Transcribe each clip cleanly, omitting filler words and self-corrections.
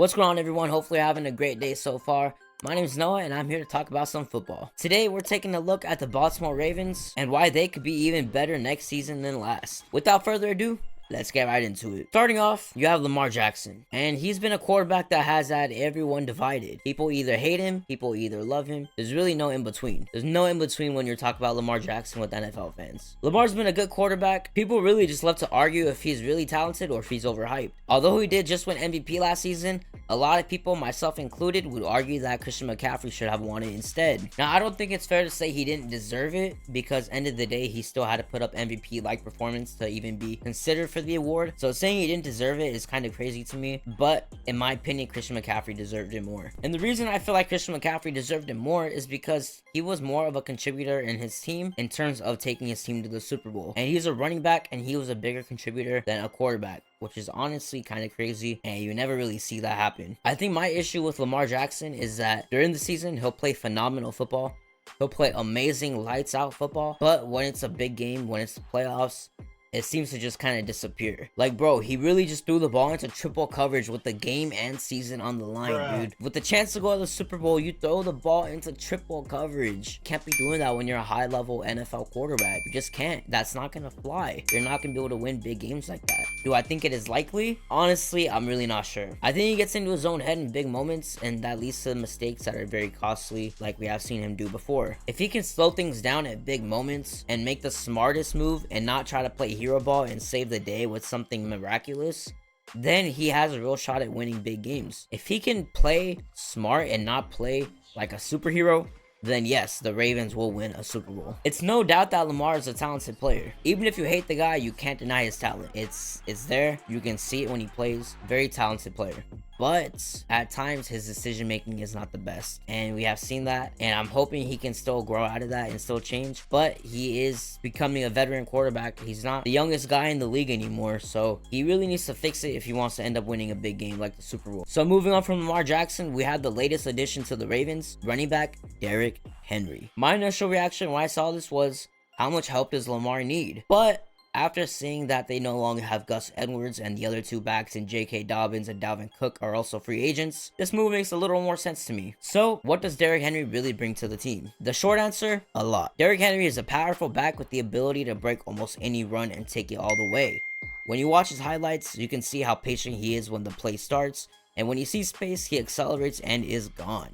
What's going on, everyone? Hopefully you're having a great day so far. My name is Noah and I'm here to talk about some football. Today we're taking a look at the Baltimore Ravens and why they could be even better next season than last. Without further ado, let's get right into it. Starting off, you have Lamar Jackson, and he's been a quarterback that has had everyone divided. People either hate him, people either love him. There's really no in between. There's no in between when you're talking about Lamar Jackson with NFL fans. Lamar's been a good quarterback. People really just love to argue if he's really talented or if he's overhyped. Although he did just win MVP last season, a lot of people, myself included, would argue that Christian McCaffrey should have won it instead. Now, I don't think it's fair to say he didn't deserve it, because end of the day, he still had to put up MVP-like performance to even be considered for the award. So saying he didn't deserve it is kind of crazy to me, but in my opinion, Christian McCaffrey deserved it more. And the reason I feel like Christian McCaffrey deserved it more is because he was more of a contributor in his team in terms of taking his team to the Super Bowl. And he's a running back, and he was a bigger contributor than a quarterback, which is honestly kind of crazy, and you never really see that happen. I think my issue with Lamar Jackson is that during the season, he'll play phenomenal football. He'll play amazing lights out football, but when it's a big game, when it's the playoffs, it seems to just kind of disappear. Like, bro, he really just threw the ball into triple coverage with the game and season on the line, dude. With the chance to go to the Super Bowl, you throw the ball into triple coverage. Can't be doing that when you're a high-level NFL quarterback. You just can't. That's not gonna fly. You're not gonna be able to win big games like that. Do I think it is likely? Honestly, I'm really not sure. I think he gets into his own head in big moments, and that leads to mistakes that are very costly, like we have seen him do before. If he can slow things down at big moments and make the smartest move and not try to play hero ball and save the day with something miraculous, then he has a real shot at winning big games. If he can play smart and not play like a superhero, then yes, the Ravens will win a Super Bowl. It's no doubt that Lamar is a talented player. Even if you hate the guy, you can't deny his talent. It's there. You can see it when he plays. Very talented player. But at times, his decision making is not the best, and we have seen that, and I'm hoping he can still grow out of that and still change. But he is becoming a veteran quarterback. He's not the youngest guy in the league anymore, so he really needs to fix it if he wants to end up winning a big game like the Super Bowl. So moving on from Lamar Jackson, we had the latest addition to the Ravens, running back Derrick Henry. My initial reaction when I saw this was, how much help does Lamar need? But after seeing that they no longer have Gus Edwards and the other two backs in J.K. Dobbins and Dalvin Cook are also free agents, this move makes a little more sense to me. So what does Derrick Henry really bring to the team? The short answer, a lot. Derrick Henry is a powerful back with the ability to break almost any run and take it all the way. When you watch his highlights, you can see how patient he is when the play starts, and when he sees space, he accelerates and is gone.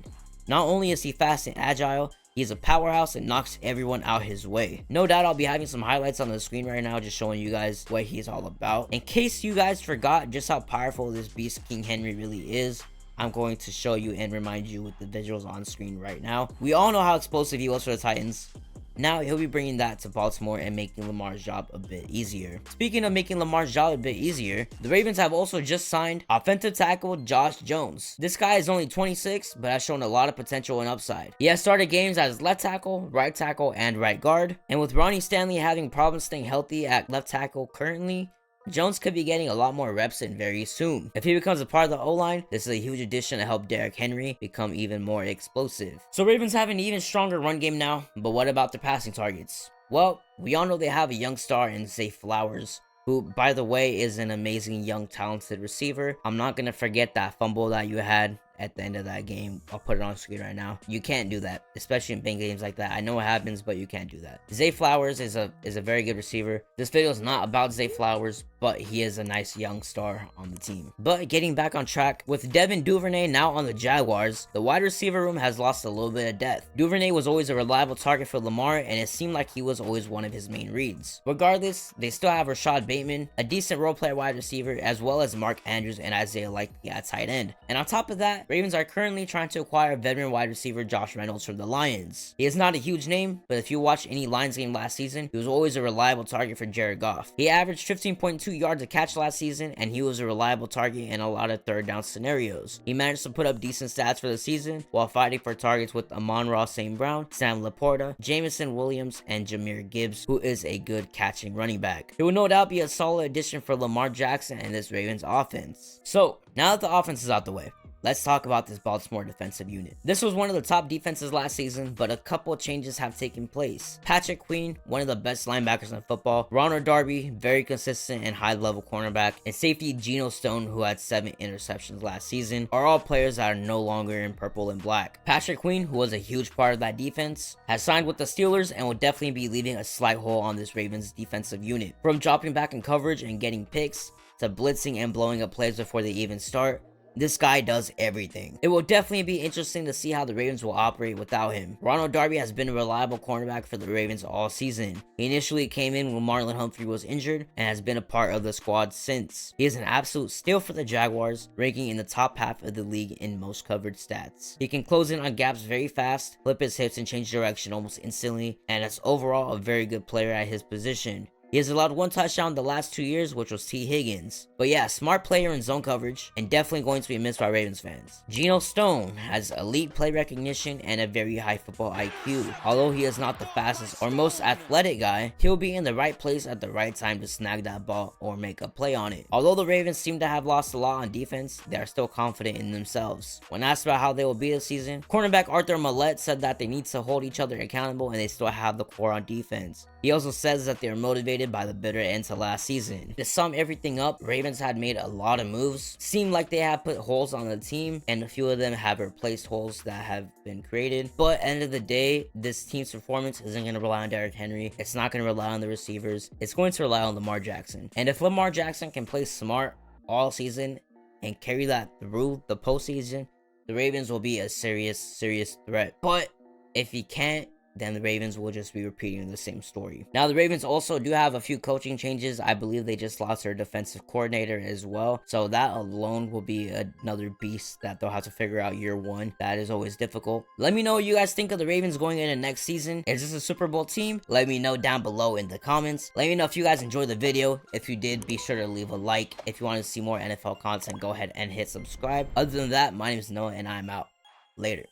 Not only is he fast and agile, he's a powerhouse and knocks everyone out his way. No doubt I'll be having some highlights on the screen right now just showing you guys what he's all about. In case you guys forgot just how powerful this beast King Henry really is, I'm going to show you and remind you with the visuals on screen right now. We all know how explosive he was for the Titans. Now he'll be bringing that to Baltimore and making Lamar's job a bit easier. Speaking of making Lamar's job a bit easier, the Ravens have also just signed offensive tackle Josh Jones. This guy is only 26, but has shown a lot of potential and upside. He has started games as left tackle, and right guard. And with Ronnie Stanley having problems staying healthy at left tackle currently, Jones could be getting a lot more reps in very soon. If he becomes a part of the O-line, this is a huge addition to help Derrick Henry become even more explosive. So Ravens have an even stronger run game now, but what about their passing targets? Well, we all know they have a young star in Zay Flowers, who, by the way, is an amazing young talented receiver. I'm not gonna forget that fumble that you had at the end of that game. I'll put it on screen right now. You can't do that, especially in big games like that. I know it happens, but you can't do that. Zay Flowers is a very good receiver. This video is not about Zay Flowers, but he is a nice young star on the team. But getting back on track, with Devin Duvernay now on the Jaguars, the wide receiver room has lost a little bit of depth. Duvernay was always a reliable target for Lamar, and it seemed like he was always one of his main reads. Regardless, they still have Rashod Bateman, a decent role player wide receiver, as well as Mark Andrews and Isaiah Likely at tight end. And on top of that, Ravens are currently trying to acquire veteran wide receiver Josh Reynolds from the Lions. He is not a huge name, but if you watch any Lions game last season, he was always a reliable target for Jared Goff. He averaged 15.2 yards a catch last season, and he was a reliable target in a lot of third down scenarios. He managed to put up decent stats for the season while fighting for targets with Amon-Ra St. Brown, Sam Laporta, Jamison Williams, and Jahmyr Gibbs, who is a good catching running back. He will no doubt be a solid addition for Lamar Jackson and this Ravens offense. So, now that the offense is out the way, let's talk about this Baltimore defensive unit. This was one of the top defenses last season, but a couple changes have taken place. Patrick Queen, one of the best linebackers in football, Ronald Darby, very consistent and high-level cornerback, and safety Geno Stone, who had 7 interceptions last season, are all players that are no longer in purple and black. Patrick Queen, who was a huge part of that defense, has signed with the Steelers and will definitely be leaving a slight hole on this Ravens defensive unit. From dropping back in coverage and getting picks, to blitzing and blowing up plays before they even start, this guy does everything. It will definitely be interesting to see how the Ravens will operate without him. Ronald Darby has been a reliable cornerback for the Ravens all season. He initially came in when Marlon Humphrey was injured and has been a part of the squad since. He is an absolute steal for the Jaguars, ranking in the top half of the league in most covered stats. He can close in on gaps very fast, flip his hips and change direction almost instantly, and is overall a very good player at his position. He has allowed 1 touchdown the last 2 years, which was T. Higgins. But yeah, smart player in zone coverage, and definitely going to be missed by Ravens fans. Geno Stone has elite play recognition and a very high football IQ. Although he is not the fastest or most athletic guy, he'll be in the right place at the right time to snag that ball or make a play on it. Although the Ravens seem to have lost a lot on defense, they are still confident in themselves. When asked about how they will be this season, cornerback Arthur Millette said that they need to hold each other accountable and they still have the core on defense. He also says that they are motivated by the bitter end to last season. To sum everything up, Ravens had made a lot of moves. Seemed like they have put holes on the team, and a few of them have replaced holes that have been created. But at the end of the day, this team's performance isn't going to rely on Derrick Henry. It's not going to rely on the receivers. It's going to rely on Lamar Jackson. And if Lamar Jackson can play smart all season and carry that through the postseason, the Ravens will be a serious threat. But if he can't, then the Ravens will just be repeating the same story. Now, the Ravens also do have a few coaching changes. I believe they just lost their defensive coordinator as well. So that alone will be another beast that they'll have to figure out year 1. That is always difficult. Let me know what you guys think of the Ravens going into next season. Is this a Super Bowl team? Let me know down below in the comments. Let me know if you guys enjoyed the video. If you did, be sure to leave a like. If you want to see more NFL content, go ahead and hit subscribe. Other than that, my name is Noah and I'm out. Later.